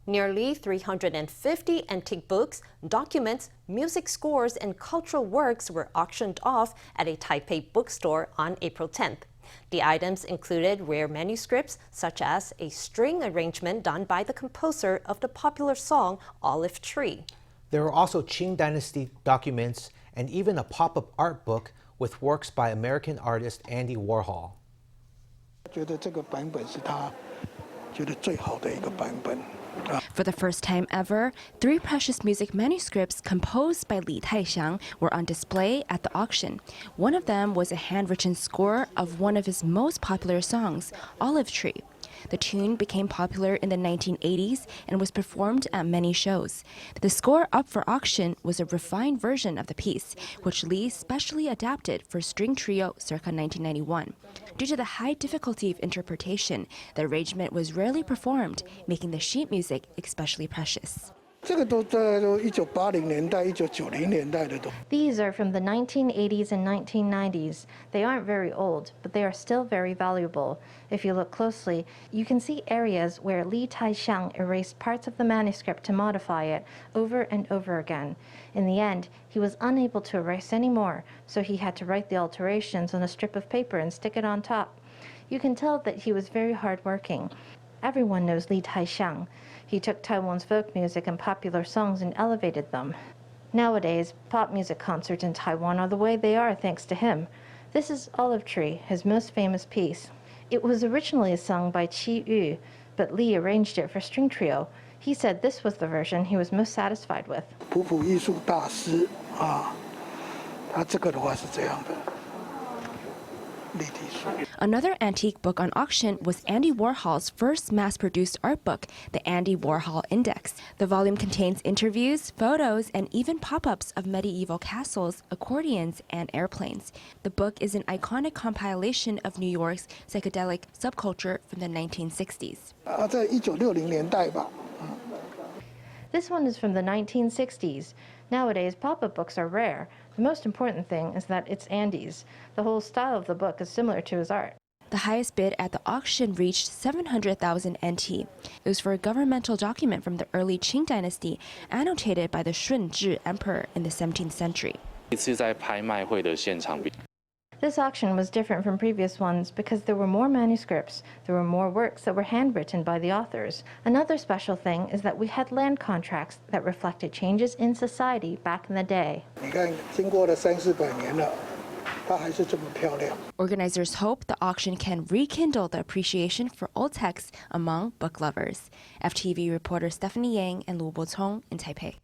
Nearly 350 antique books, documents, music scores, and cultural works were auctioned off at a Taipei bookstore on April 10th. The items included rare manuscripts, such as a string arrangement done by the composer of the popular song Olive Tree. There were also Qing dynasty documents and even a pop-up art book with works by American artist Andy Warhol. For the first time ever, 3 precious music manuscripts composed by Lee Tai-hsiang were on display at the auction. One of them was a handwritten score of one of his most popular songs, Olive Tree. The tune became popular in the 1980s and was performed at many shows. The score up for auction was a refined version of the piece, which Lee specially adapted for string trio circa 1991. Due to the high difficulty of interpretation, the arrangement was rarely performed, making the sheet music especially precious. These are from the 1980s and 1990s. They aren't very old, but they are still very valuable. If you look closely, you can see areas where Lee Tai-hsiang erased parts of the manuscript to modify it over and over again. In the end, he was unable to erase any more, so he had to write the alterations on a strip of paper and stick it on top. You can tell that he was very hardworking. Everyone knows Lee Tai-hsiang. He took Taiwan's folk music and popular songs and elevated them. Nowadays, pop music concerts in Taiwan are the way they are thanks to him. This is Olive Tree, his most famous piece. It was originally sung by Qi Yu, but Lee arranged it for string trio. He said this was the version he was most satisfied with. Another antique book on auction was Andy Warhol's first mass-produced art book, the Andy Warhol Index. The volume contains interviews, photos, and even pop-ups of medieval castles, accordions, and airplanes. The book is an iconic compilation of New York's psychedelic subculture from the 1960s. This one is from the 1960s. Nowadays, pop-up books are rare. The most important thing is that it's Andy's. The whole style of the book is similar to his art. The highest bid at the auction reached 700,000 NT. It was for a governmental document from the early Qing dynasty, annotated by the Shunzhi emperor in the 17th century. This auction was different from previous ones because there were more manuscripts, there were more works that were handwritten by the authors. Another special thing is that we had land contracts that reflected changes in society back in the day. Organizers hope the auction can rekindle the appreciation for old texts among book lovers. FTV reporter Stephanie Yang and Lu Bocong in Taipei.